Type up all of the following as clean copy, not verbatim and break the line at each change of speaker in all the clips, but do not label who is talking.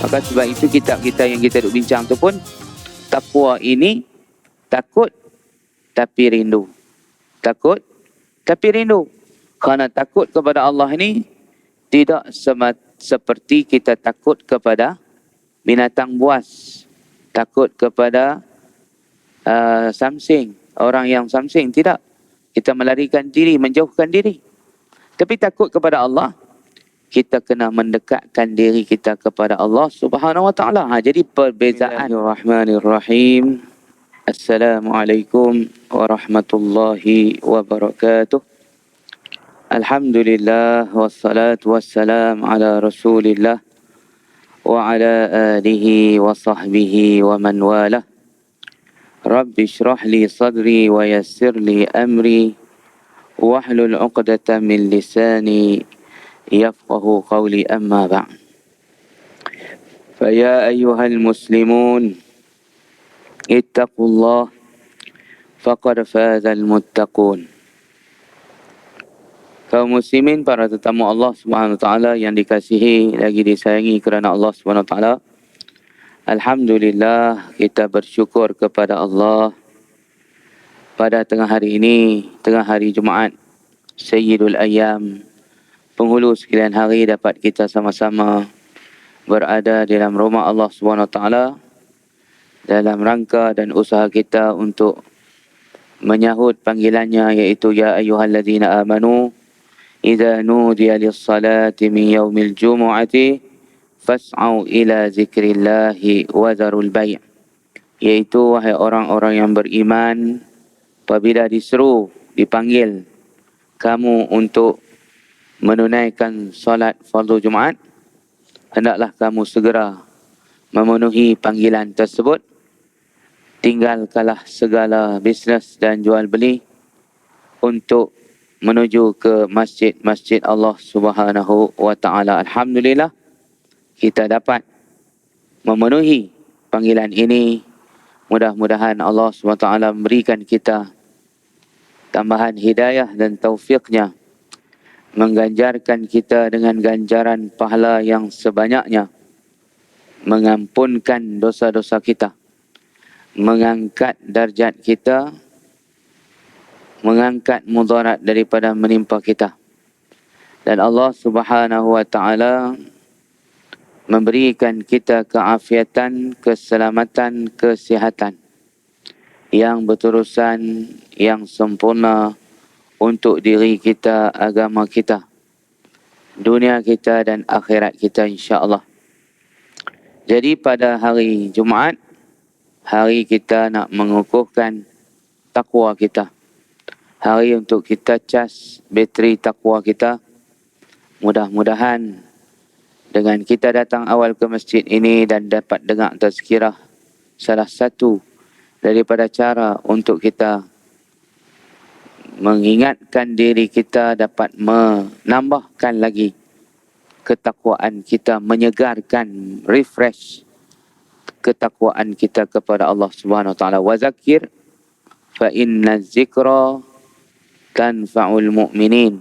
Maka sebab itu kitab kita yang kita duk bincang tu pun, takwa ini takut tapi rindu. Takut tapi rindu. Kerana takut kepada Allah ini tidak seperti kita takut kepada binatang buas. Takut kepada samsing. Orang yang samsing, tidak. Kita melarikan diri, menjauhkan diri. Tapi takut kepada Allah, kita kena mendekatkan diri kita kepada Allah Subhanahu Wa Taala. Jadi perbezaan. Bismillahirrahmanirrahim. Assalamualaikum warahmatullahi wabarakatuh. Alhamdulillah wassalatu wassalam ala Rasulillah wa ala alihi wa sahbihi wa man walah. Rabbi shrah li sadri wa yassir li amri wahlul 'uqdatam min lisani yafqahu qawli, amma ba'd. Fa ya ayyuhal muslimun ittaqullah faqad fazal muttaqun. Kaum muslimin, para tetamu Allah Subhanahu Wa Taala yang dikasihi lagi disayangi kerana Allah Subhanahu Wa Taala. Alhamdulillah, kita bersyukur kepada Allah pada tengah hari ini, tengah hari Jumaat, Sayyidul Ayyam, penghulu sekalian hari, dapat kita sama-sama berada di dalam rumah Allah Subhanahu Wa Taala dalam rangka dan usaha kita untuk menyahut panggilannya, iaitu ya ayyuhalladzina amanu idza nudiya lis-salati min yaumil jumu'ati fas'au ila zikrillahi wa dharul bai', iaitu wahai orang-orang yang beriman, apabila diseru, dipanggil kamu untuk menunaikan solat fardu Jumaat, hendaklah kamu segera memenuhi panggilan tersebut. Tinggalkanlah segala bisnes dan jual beli untuk menuju ke masjid-masjid Allah Subhanahu Wa Taala. Alhamdulillah, kita dapat memenuhi panggilan ini. Mudah-mudahan Allah Subhanahu Wa Taala memberikan kita tambahan hidayah dan taufiknya, mengganjarkan kita dengan ganjaran pahala yang sebanyaknya, mengampunkan dosa-dosa kita, mengangkat darjat kita, mengangkat mudarat daripada menimpa kita. Dan Allah Subhanahu Wa Taala memberikan kita keafiatan, keselamatan, kesihatan yang berterusan, yang sempurna untuk diri kita, agama kita, dunia kita dan akhirat kita, insya-Allah. Jadi pada hari Jumaat, hari kita nak mengukuhkan takwa kita, hari untuk kita cas bateri takwa kita. Mudah-mudahan dengan kita datang awal ke masjid ini dan dapat dengar tazkirah, salah satu daripada cara untuk kita mengingatkan diri kita, dapat menambahkan lagi ketakwaan kita, menyegarkan, refresh ketakwaan kita kepada Allah Subhanahu Wa Taala. Wa zakir fa inna zikra tanfa'ul mu'minin.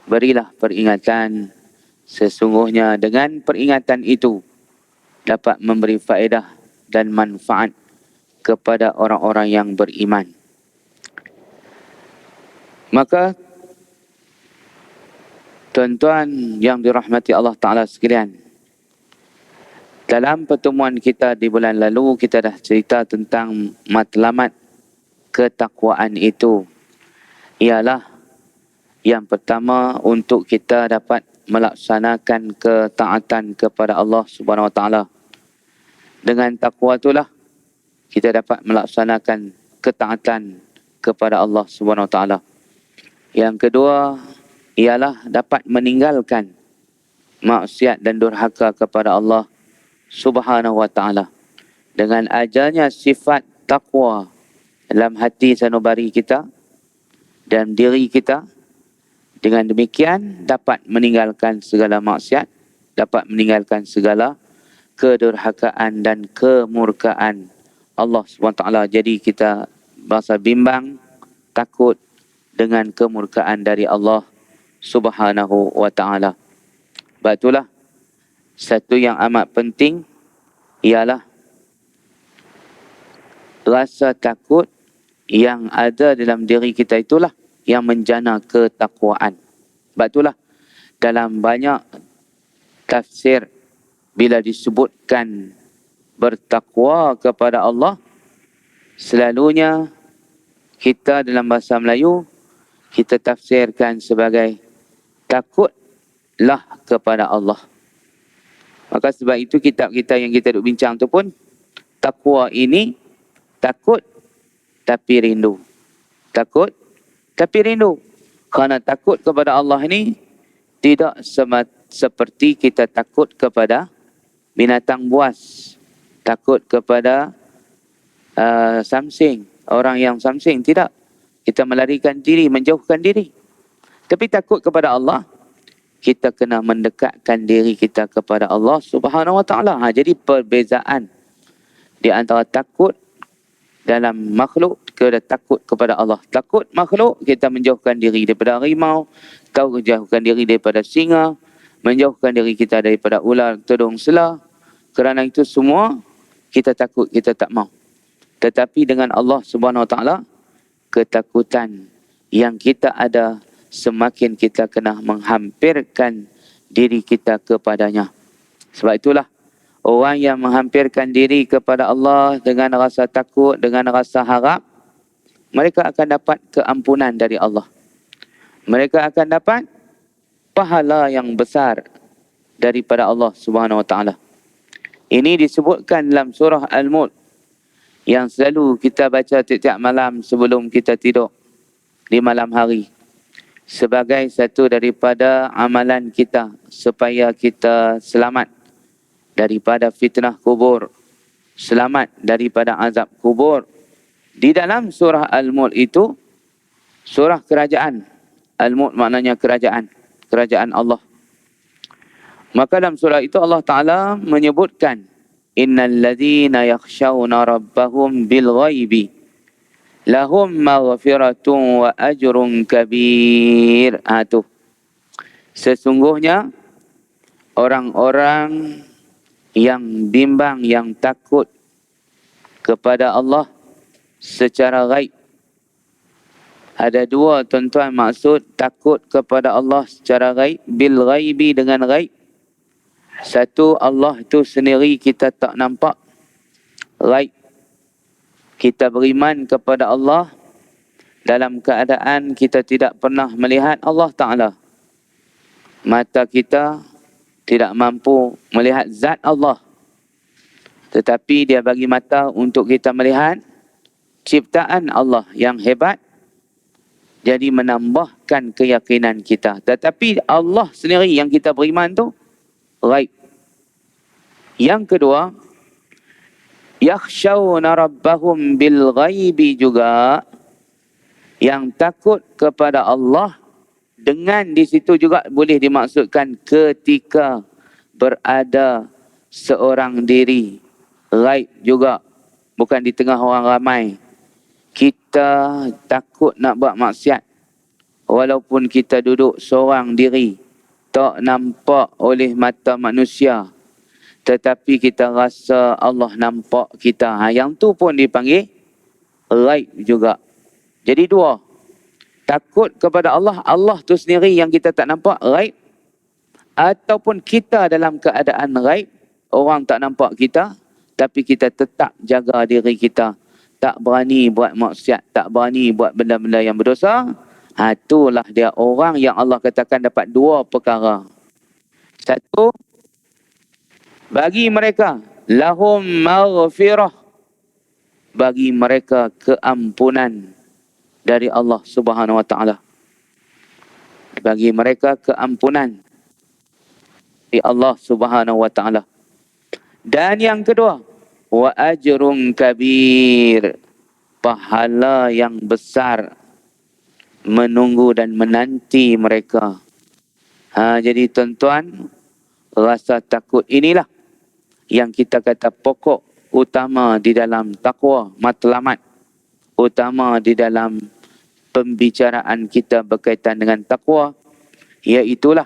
Berilah peringatan, sesungguhnya dengan peringatan itu dapat memberi faedah dan manfaat kepada orang-orang yang beriman. Maka tuan-tuan yang dirahmati Allah Ta'ala sekalian, dalam pertemuan kita di bulan lalu, kita dah cerita tentang matlamat ketakwaan itu. Ialah yang pertama, untuk kita dapat melaksanakan ketaatan kepada Allah Subhanahu Wa Taala. Dengan takwa itulah kita dapat melaksanakan ketaatan kepada Allah Subhanahu Wa Taala. Yang kedua ialah dapat meninggalkan maksiat dan durhaka kepada Allah Subhanahu Wa Taala. Dengan ajarnya sifat takwa dalam hati sanubari kita dan diri kita, dengan demikian dapat meninggalkan segala maksiat, dapat meninggalkan segala kedurhakaan dan kemurkaan Allah SWT. Jadi kita rasa bimbang, takut dengan kemurkaan dari Allah Subhanahu Wa Taala. Sebab itulah Satu yang amat penting ialah rasa takut yang ada dalam diri kita itulah yang menjana ketakwaan. Sebab itulah dalam banyak tafsir bila disebutkan bertakwa kepada Allah, selalunya kita dalam bahasa Melayu kita tafsirkan sebagai takutlah kepada Allah. Maka sebab itu kitab kita yang kita duk bincang tu pun, takwa ini takut tapi rindu. Takut tapi rindu. Kerana takut kepada Allah ini tidak seperti kita takut kepada binatang buas. Takut kepada samsing. Orang yang samsing, tidak. Kita melarikan diri, menjauhkan diri. Tapi takut kepada Allah, kita kena mendekatkan diri kita kepada Allah Subhanahu Wa Taala. Jadi perbezaan di antara takut dalam makhluk kepada takut kepada Allah. Takut makhluk, kita menjauhkan diri daripada harimau, tahu menjauhkan diri daripada singa, menjauhkan diri kita daripada ular, tudung sela. Kerana itu semua kita takut, kita tak mau. Tetapi dengan Allah Subhanahu Wa Taala, ketakutan yang kita ada semakin kita kena menghampirkan diri kita kepadanya. Sebab itulah orang yang menghampirkan diri kepada Allah dengan rasa takut, dengan rasa harap, mereka akan dapat keampunan dari Allah. Mereka akan dapat pahala yang besar daripada Allah Subhanahu Wa Taala. Ini disebutkan dalam surah Al-Mulk yang selalu kita baca tiap-tiap malam sebelum kita tidur di malam hari, sebagai satu daripada amalan kita supaya kita selamat daripada fitnah kubur, selamat daripada azab kubur. Di dalam surah Al-Mulk itu, surah kerajaan. Al-Mulk maknanya kerajaan, kerajaan Allah. Maka dalam surah itu Allah Ta'ala menyebutkan, innal ladzina yakhshawna rabbahum bil ghaibi lahum maghfiratun wa ajrun kabir. Tu. Sesungguhnya orang-orang yang bimbang, yang takut kepada Allah secara ghaib. Ada dua tuan-tuan maksud takut kepada Allah secara ghaib, bil ghaibi dengan ghaib. Satu, Allah itu sendiri kita tak nampak, ghaib. Kita beriman kepada Allah dalam keadaan kita tidak pernah melihat Allah Ta'ala. Mata kita tidak mampu melihat zat Allah. Tetapi dia bagi mata untuk kita melihat ciptaan Allah yang hebat. Jadi menambahkan keyakinan kita. Tetapi Allah sendiri yang kita beriman tu ghaib. Yang kedua, yakhshawna rabbahum bil ghaibi juga, yang takut kepada Allah dengan di situ juga boleh dimaksudkan ketika berada seorang diri, ghaib juga, bukan di tengah orang ramai. Kita takut nak buat maksiat walaupun kita duduk seorang diri, tak nampak oleh mata manusia, tetapi kita rasa Allah nampak kita. Yang tu pun dipanggil ghaib juga. Jadi dua. Takut kepada Allah, Allah tu sendiri yang kita tak nampak, ghaib. Ataupun kita dalam keadaan ghaib, orang tak nampak kita, tapi kita tetap jaga diri kita. Tak berani buat maksiat, tak berani buat benda-benda yang berdosa. Itulah dia orang yang Allah katakan dapat dua perkara. Satu, bagi mereka lahum maghfirah, bagi mereka keampunan dari Allah Subhanahu Wa Taala. Bagi mereka keampunan dari Allah Subhanahu Wa Taala. Dan yang kedua, wa ajrun kabir, pahala yang besar menunggu dan menanti mereka. Jadi tuan-tuan, rasa takut inilah yang kita kata pokok utama di dalam takwa, matlamat utama di dalam pembicaraan kita berkaitan dengan takwa, iaitulah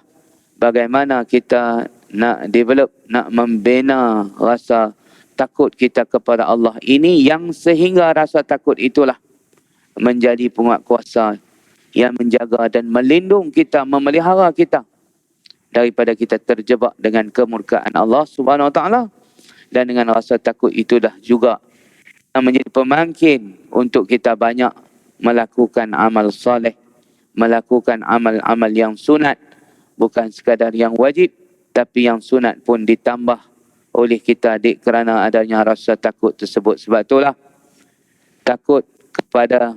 bagaimana kita nak develop, nak membina rasa takut kita kepada Allah. Ini yang sehingga rasa takut itulah menjadi penguat kuasa yang menjaga dan melindung kita, memelihara kita daripada kita terjebak dengan kemurkaan Allah Subhanahu Wa Taala. Dan dengan rasa takut itu dah juga menjadi pemangkin untuk kita banyak melakukan amal soleh, melakukan amal-amal yang sunat, bukan sekadar yang wajib, tapi yang sunat pun ditambah oleh kita kerana adanya rasa takut tersebut. Sebab itulah takut kepada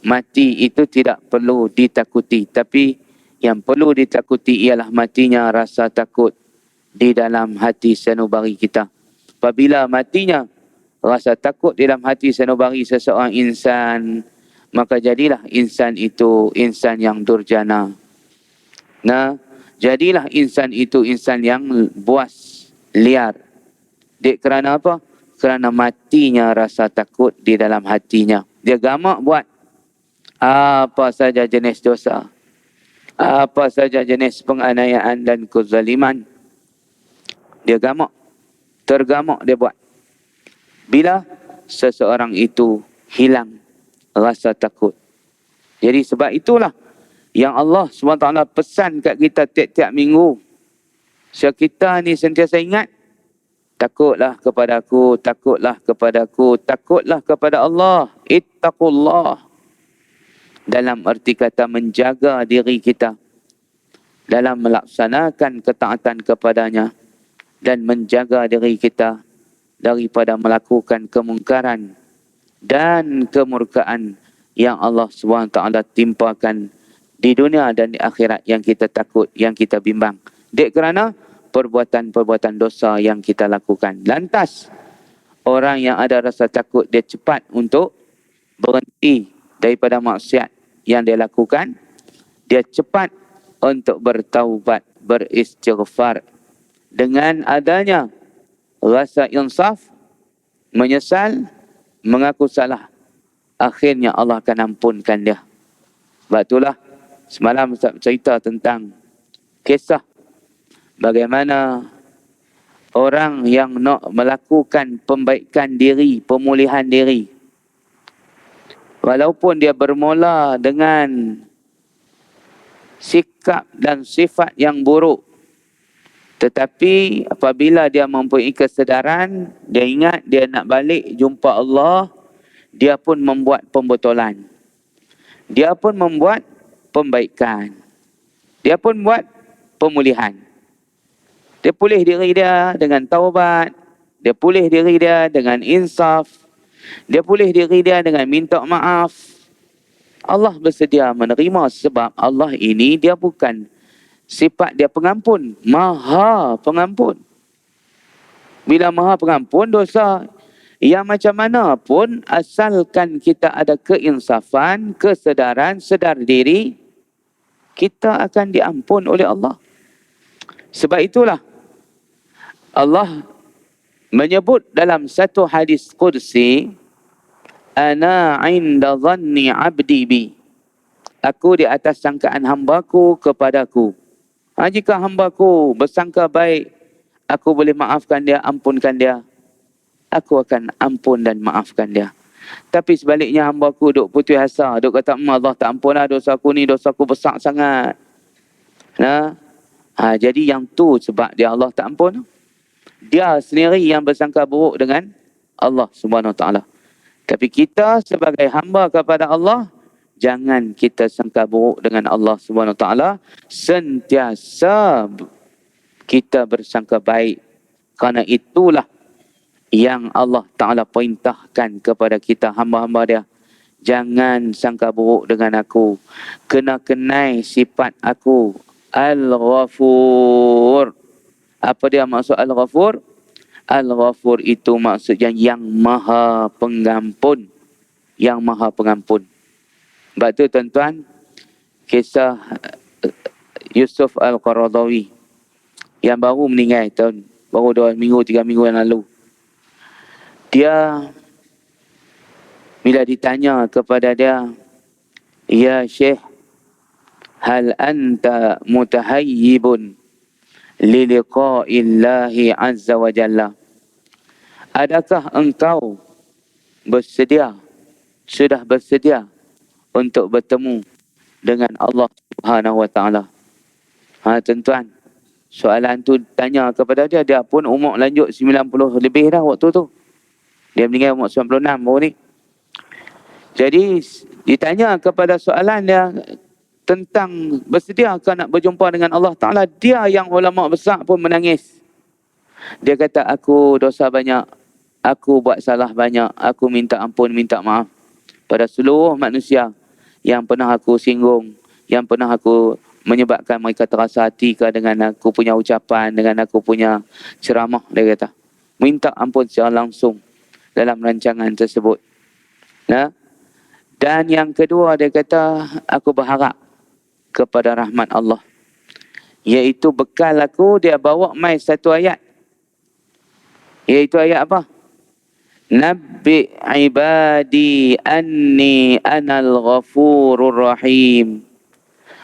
mati itu tidak perlu ditakuti, tapi yang perlu ditakuti ialah matinya rasa takut di dalam hati sanubari kita. Apabila matinya rasa takut di dalam hati sanubari seseorang insan, maka jadilah insan itu insan yang durjana. Nah, jadilah insan itu insan yang buas, liar. Kerana apa? Kerana matinya rasa takut di dalam hatinya. Dia gamak buat apa saja jenis dosa, apa saja jenis penganiayaan dan kezaliman. Dia gamak, tergamak dia buat. Bila seseorang itu hilang rasa takut. Jadi sebab itulah yang Allah SWT pesan kat kita tiap-tiap minggu. So kita ni sentiasa ingat, takutlah kepada aku, takutlah kepada aku, takutlah kepada Allah. Ittaqullah. Dalam arti kata menjaga diri kita dalam melaksanakan ketaatan kepadanya dan menjaga diri kita daripada melakukan kemungkaran dan kemurkaan yang Allah SWT timpakan di dunia dan di akhirat yang kita takut, yang kita bimbang. Kerana perbuatan-perbuatan dosa yang kita lakukan. Lantas, orang yang ada rasa takut, dia cepat untuk berhenti daripada maksiat yang dia lakukan. Dia cepat untuk bertaubat, beristighfar. Dengan adanya rasa insaf, menyesal, mengaku salah, akhirnya Allah akan ampunkan dia. Sebab itulah semalam Ustaz cerita tentang kisah bagaimana orang yang nak melakukan pembaikan diri, pemulihan diri, walaupun dia bermula dengan sikap dan sifat yang buruk, tetapi apabila dia mempunyai kesedaran, dia ingat dia nak balik jumpa Allah, dia pun membuat pembetulan. Dia pun membuat pembaikan. Dia pun buat pemulihan. Dia pulih diri dia dengan taubat. Dia pulih diri dia dengan insaf. Dia pulih diri dia dengan minta maaf. Allah bersedia menerima sebab Allah ini dia bukan sifat dia pengampun, maha pengampun. Bila maha pengampun dosa yang macam mana pun, asalkan kita ada keinsafan, kesedaran, sedar diri, kita akan diampun oleh Allah. Sebab itulah Allah menyebut dalam satu hadis qudsi, ana inda dhanni abdi bi, aku di atas sangkaan hambaku kepadaku. Jika hambaku bersangka baik, aku boleh maafkan dia, ampunkan dia, aku akan ampun dan maafkan dia. Tapi sebaliknya hambaku duk putus asa, duk kata, Allah tak ampun lah dosa aku ni, dosa aku besar sangat. Nah, jadi yang tu sebab dia Allah tak ampun. Dia sendiri yang bersangka buruk dengan Allah Subhanahu Wa Taala. Tapi kita sebagai hamba kepada Allah, jangan kita sangka buruk dengan Allah Subhanahu Wa Taala. Sentiasa kita bersangka baik. Kerana itulah yang Allah Ta'ala perintahkan kepada kita hamba-hamba dia. Jangan sangka buruk dengan aku. Kena kenai sifat aku, Al-Ghafur. Apa dia maksud Al-Ghafur? Al-Ghafur itu maksudnya yang maha pengampun. Yang maha pengampun. Sebab tu tuan-tuan, kisah Yusuf Al-Qaradawi yang baru meninggal baru 2 minggu, 3 minggu yang lalu. Dia bila ditanya kepada dia, ya Syekh, hal anta mutahayyibun liliqa'illahi azza wa jalla. Adakah engkau sudah bersedia untuk bertemu dengan Allah Subhanahu wa taala? Tuan-tuan, soalan tu tanya kepada dia, dia pun umur lanjut 90 lebih dah waktu tu. Dia meninggal umur 96 baru ni. Jadi ditanya kepada soalan dia tentang bersediakah nak berjumpa dengan Allah Ta'ala, dia yang ulama besar pun menangis. Dia kata, aku dosa banyak, aku buat salah banyak, aku minta ampun, minta maaf pada seluruh manusia yang pernah aku singgung, yang pernah aku menyebabkan mereka terasa hati dengan aku punya ucapan, dengan aku punya ceramah. Dia kata, minta ampun secara langsung dalam rancangan tersebut. Nah, dan yang kedua dia kata, aku berharap kepada rahmat Allah, iaitu bekal aku, dia bawa mai satu ayat, iaitu ayat apa? Nabbi ibadi anni anal ghafurur rahim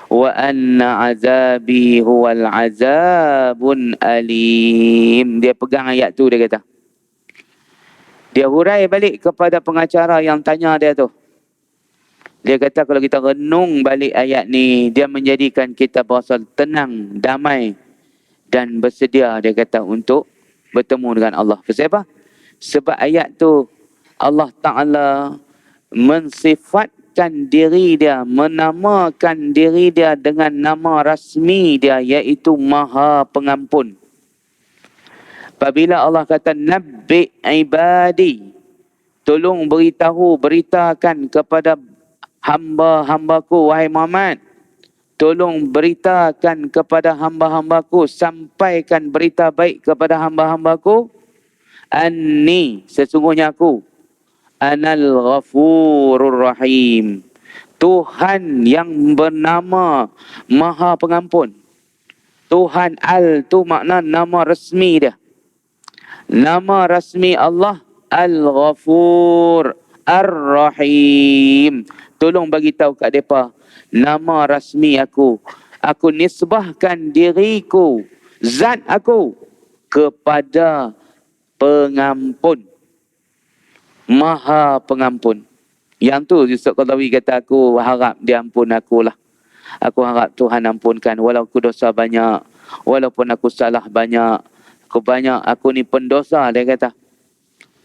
wa anna azabi huwal azabun alim. Dia pegang ayat tu, dia kata. Dia hurai balik kepada pengacara yang tanya dia tu. Dia kata kalau kita renung balik ayat ni, dia menjadikan kita berasa tenang, damai dan bersedia, dia kata, untuk bertemu dengan Allah. Pasal apa? Sebab ayat tu Allah Ta'ala mensifatkan diri dia, menamakan diri dia dengan nama rasmi dia, iaitu Maha Pengampun. Apabila Allah kata Nabbi ibadi, tolong beritakan kepada hamba-hambaku, wahai Muhammad, tolong beritakan kepada hamba-hambaku, sampaikan berita baik kepada hamba-hambaku, anni, sesungguhnya aku, anal ghafurur rahim, Tuhan yang bernama Maha Pengampun. Tuhan Al tu makna nama rasmi dia. Nama rasmi Allah Al-Ghafur Ar-Rahim. Tolong bagi tahu kat depa nama rasmi aku. Aku nisbahkan diriku, zat aku, kepada pengampun, Maha Pengampun. Yang tu Yusuf Qaradawi kata, aku harap dia ampun akulah. Aku harap Tuhan ampunkan, walau aku dosa banyak, walaupun aku salah banyak, aku ni pendosa, dia kata.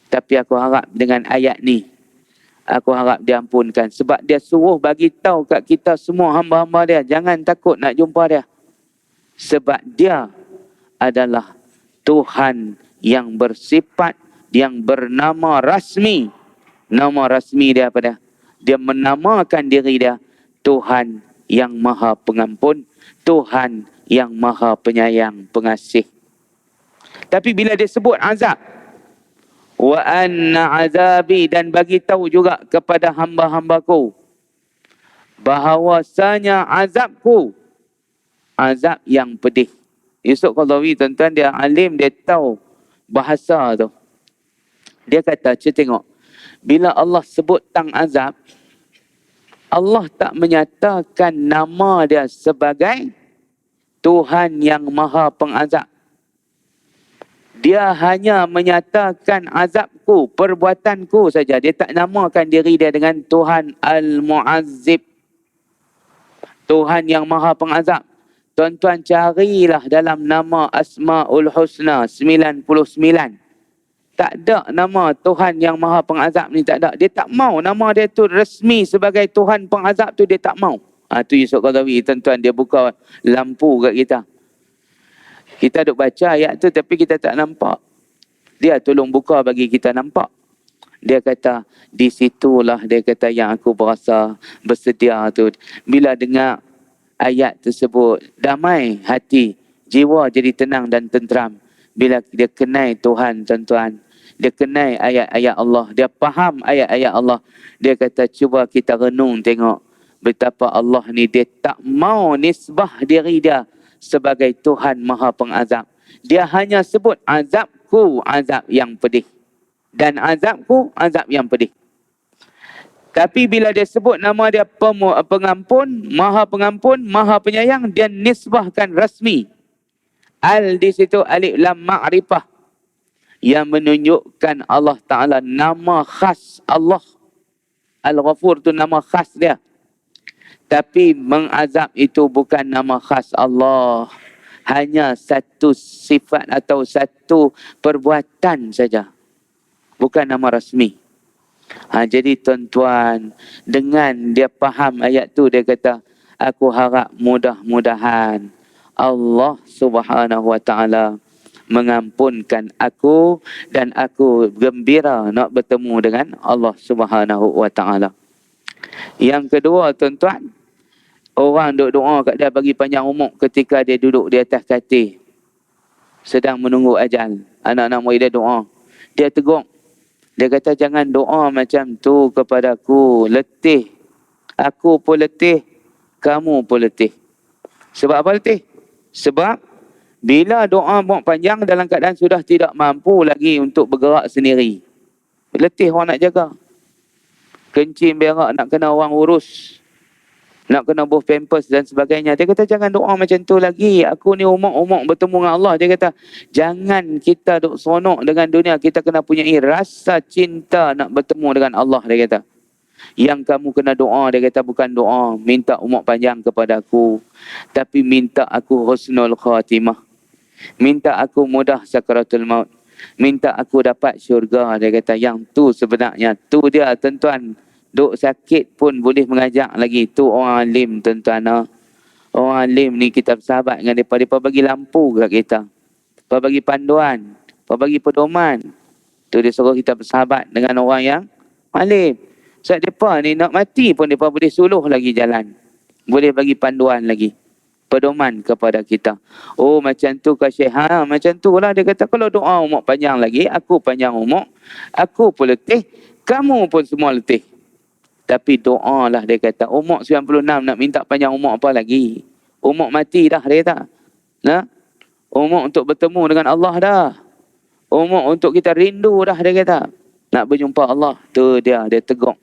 Tapi aku harap dengan ayat ni, aku harap dia ampunkan. Sebab dia suruh bagi tahu kat kita semua hamba-hamba dia, jangan takut nak jumpa dia. Sebab dia adalah Tuhan yang bersifat, yang bernama rasmi. Nama rasmi dia apa dia? Dia menamakan diri dia Tuhan yang Maha Pengampun, Tuhan yang Maha Penyayang, Pengasih. Tapi bila dia sebut azab, wa anna azabi, dan bagi tahu juga kepada hamba-hambaku bahawasanya azabku, azab yang pedih. Yusuf Qaradawi, tuan-tuan, dia alim, dia tahu bahasa tu. Dia kata, tengok, bila Allah sebut tentang azab, Allah tak menyatakan nama dia sebagai Tuhan yang Maha Pengazab. Dia hanya menyatakan azabku, perbuatanku saja. Dia tak namakan diri dia dengan Tuhan Al-Mu'azzib, Tuhan yang Maha Pengazab. Tuan-tuan carilah dalam nama Asma'ul Husna 99. Tak ada nama Tuhan yang Maha Pengazab ni, tak ada. Dia tak mau nama dia tu resmi sebagai Tuhan Pengazab tu, dia tak mau. Tu Yusuf Qaradawi, tuan-tuan, dia buka lampu kat kita. Kita duk baca ayat tu tapi kita tak nampak. Dia tolong buka bagi kita nampak. Dia kata, di situlah dia kata yang aku berasa bersedia tu. Bila dengar ayat tersebut, damai hati, jiwa jadi tenang dan tenteram. Bila dia kenal Tuhan, tuan-tuan, dia kenal ayat-ayat Allah, dia faham ayat-ayat Allah. Dia kata, cuba kita renung tengok betapa Allah ni, dia tak mau nisbah diri dia sebagai Tuhan Maha Pengazab. Dia hanya sebut azabku, azab yang pedih. Dan azabku, azab yang pedih. Tapi bila dia sebut nama dia pengampun, Maha Pengampun, Maha Penyayang, dia nisbahkan rasmi. Al di situ alif lam ma'rifah yang menunjukkan Allah Ta'ala nama khas Allah. Al-Ghafur tu nama khas dia. Tapi mengazab itu bukan nama khas Allah. Hanya satu sifat atau satu perbuatan saja. Bukan nama rasmi. Jadi tuan-tuan, dengan dia faham ayat tu, dia kata, aku harap mudah-mudahan Allah Subhanahu Wa Ta'ala mengampunkan aku dan aku gembira nak bertemu dengan Allah Subhanahu Wa Ta'ala. Yang kedua, tuan-tuan, orang duk doa kat dia bagi panjang umur ketika dia duduk di atas katil sedang menunggu ajal. Anak-anak murid dia doa. Dia tegur. Dia kata, jangan doa macam tu kepadaku. Letih. Aku pun letih. Kamu pun letih. Sebab apa letih? Sebab bila doa buat panjang dalam keadaan sudah tidak mampu lagi untuk bergerak sendiri. Letih orang nak jaga. Kencing berak nak kena orang urus. Nak kena buh pampers dan sebagainya. Dia kata, jangan doa macam tu lagi. Aku ni umur-umur bertemu dengan Allah. Dia kata, jangan kita duk seronok dengan dunia. Kita kena punyai rasa cinta nak bertemu dengan Allah. Dia kata, yang kamu kena doa, dia kata, bukan doa minta umur panjang kepada aku, tapi minta aku husnul khatimah. Minta aku mudah sakaratul maut. Minta aku dapat syurga. Dia kata, yang tu sebenarnya. Tu dia, tuan-tuan. Duk sakit pun boleh mengajak lagi. Tu orang alim, tuan-tuan. Orang alim ni kita bersahabat dengan mereka. Mereka bagi lampu kat kita. Mereka bagi panduan. Mereka bagi pedoman. Tu dia suruh kita bersahabat dengan orang yang alim. Sebab mereka ni nak mati pun mereka boleh suluh lagi jalan. Boleh bagi panduan lagi. Pedoman kepada kita. Oh, macam tu ke Syekh? Macam tu lah. Dia kata, kalau doa umur panjang lagi, aku panjang umur, aku pun letih, kamu pun semua letih. Tapi doa lah, dia kata. Umur 96 nak minta panjang umur apa lagi? Umur mati dah, dia kata. Nah? Umur untuk bertemu dengan Allah dah. Umur untuk kita rindu dah, dia kata. Nak berjumpa Allah. Tu dia tegur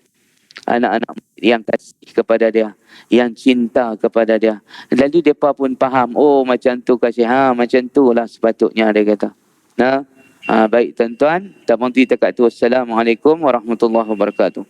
anak-anak yang kasih kepada dia, yang cinta kepada dia. Lalu mereka pun faham, oh macam tu kasih, macam tu lah sepatutnya, dia kata. Nah, baik tuan-tuan, tak berhenti dekat tu. Assalamualaikum warahmatullahi wabarakatuh.